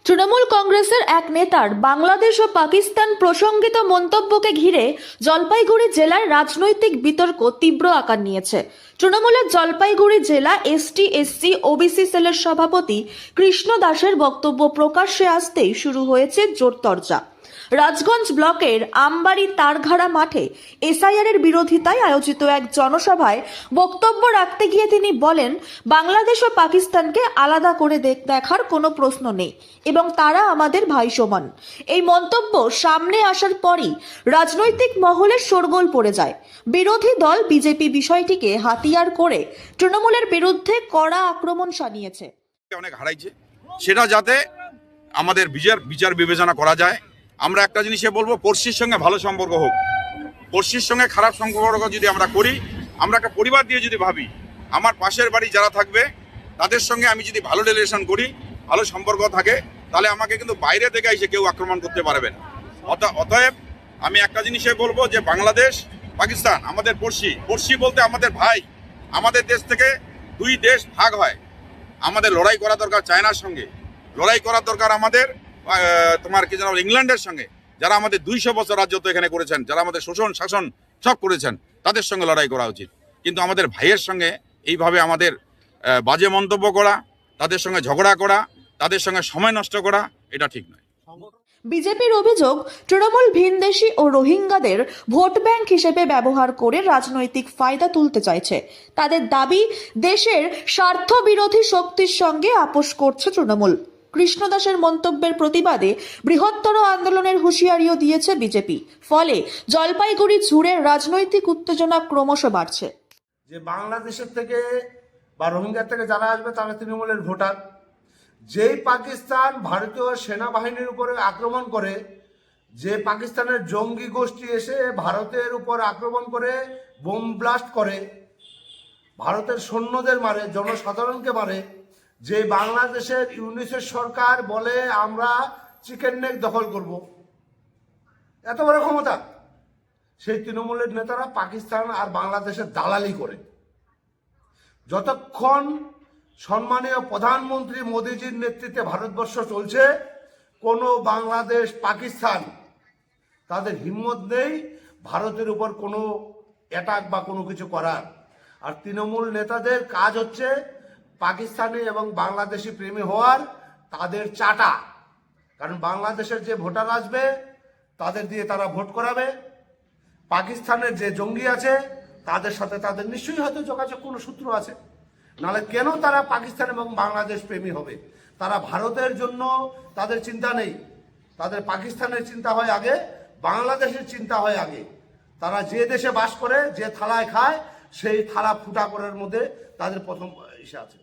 তৃণমূল কংগ্রেসের এক নেতার বাংলাদেশ ও পাকিস্তান প্রসঙ্গিত মন্তব্যকে ঘিরে জলপাইগুড়ি জেলার রাজনৈতিক বিতর্ক তীব্র আকার নিয়েছে। তৃণমূলের জলপাইগুড়ি জেলা এসটি/এসসি ওবিসি সেলের সভাপতি কৃষ্ণ দাসের বক্তব্য প্রকাশ্যে আসতেই শুরু হয়েছে জোরচর্চা। রাজগঞ্জ ব্লকের আমবাড়ি তারঘাড়া মাঠে এসআইআর এর বিরোধিতায় আয়োজিত এক জনসভায় বক্তব্য রাখতে গিয়ে তিনি বলেন, বাংলাদেশ ও পাকিস্তানকে আলাদা করে দেখার কোনো প্রশ্ন নেই এবং তারা আমাদের ভাই সমান। এই মন্তব্য সামনে আসার পরই রাজনৈতিক মহলে শোরগোল পড়ে যায়। বিরোধী দল বিজেপি বিষয়টিকে হাতিয়ার করে তৃণমূলের বিরুদ্ধে কড়া আক্রমণ শানিয়েছে। অনেক হারাইছে, সেটা যাতে আমাদের বিচার বিবেচনা করা যায়। আমরা একটা জিনিসে বলবো, পড়শির সঙ্গে ভালো সম্পর্ক হোক। পড়শির সঙ্গে খারাপ সম্পর্ক যদি আমরা করি, আমরা একটা পরিবার দিয়ে যদি ভাবি, আমার পাশের বাড়ি যারা থাকবে তাদের সঙ্গে আমি যদি ভালো রিলেশন করি, ভালো সম্পর্ক থাকে, তাহলে আমাকে কিন্তু বাইরে থেকে এসে কেউ আক্রমণ করতে পারবে না। অতএব আমি একটা জিনিসে বলবো যে বাংলাদেশ পাকিস্তান আমাদের পড়শি বলতে আমাদের ভাই। আমাদের দেশ থেকে দুই দেশ ভাগ হয়, আমাদের লড়াই করা দরকার চায়নার সঙ্গে, লড়াই করার দরকার আমাদের তোমার কি জানো ইংল্যান্ডের সঙ্গে, যারা আমাদের 200 বছর রাজত্ব এখানে করেছেন, যারা আমাদের শোষণ শাসন সব করেছেন, তাদের সঙ্গে লড়াই করা উচিত। কিন্তু আমাদের ভাইয়ের সঙ্গে এইভাবে আমাদের বাজে মন্তব্য করা, তাদের সঙ্গে ঝগড়া করা, তাদের সঙ্গে সময় নষ্ট করা, এটা ঠিক নয়। বিজেপির অভিযোগ, তৃণমূল ভিনদেশি ও রোহিঙ্গাদের ভোট ব্যাংক হিসেবে ব্যবহার করে রাজনৈতিক ফায়দা তুলতে চাইছে। তাদের দাবি, দেশের স্বার্থ বিরোধী শক্তির সঙ্গে আপোষ করছে তৃণমূল। কৃষ্ণ দাসের মন্তব্যের প্রতিবাদে বৃহত্তর আন্দোলনের হুঁশিয়ারিও দিয়েছে বিজেপি। ফলে জলপাইগুড়ি জুড়ে রাজনৈতিক উত্তেজনা ক্রমশ বাড়ছে। যে বাংলাদেশের থেকে বা রোহিঙ্গার থেকে যারা আসবে তারা তৃণমূলের ভোটার। যেই পাকিস্তান ভারতীয় সেনাবাহিনীর উপরে আক্রমণ করে, যে পাকিস্তানের জঙ্গি গোষ্ঠী এসে ভারতের উপর আক্রমণ করে বোম ব্লাস্ট করে, ভারতের সৈন্যদের মারে, জনসাধারণকে মারে, যে বাংলাদেশের ইউনিসেফ সরকার বলে আমরা চিকেন নেক দখল করব, এত বড় ক্ষমতা, সেই তৃণমূলের নেতারা পাকিস্তান আর বাংলাদেশের দালালি করে। যতক্ষণ সম্মানীয় প্রধানমন্ত্রী মোদীজির নেতৃত্বে ভারতবর্ষ চলছে, কোনো বাংলাদেশ পাকিস্তান তাদের হিম্মত নেই ভারতের উপর কোনো অ্যাটাক বা কোনো কিছু করার। আর তৃণমূল নেতাদের কাজ হচ্ছে পাকিস্তানি এবং বাংলাদেশি প্রেমী হওয়ার, তাদের চাটা। কারণ বাংলাদেশের যে ভোটার আসবে তাদের দিয়ে তারা ভোট করাবে, পাকিস্তানের যে জঙ্গি আছে তাদের সাথে তাদের নিশ্চয়ই হয়তো যোগাযোগ কোনো সূত্র আছে, নাহলে কেন তারা পাকিস্তান এবং বাংলাদেশ প্রেমী হবে? তারা ভারতের জন্য তাদের চিন্তা নেই, তাদের পাকিস্তানের চিন্তা হয় আগে, বাংলাদেশের চিন্তা হয় আগে। তারা যে দেশে বাস করে, যে থালায় খায়, সেই থালা ফুটা করার মধ্যে তাদের প্রথম ইসে আছে।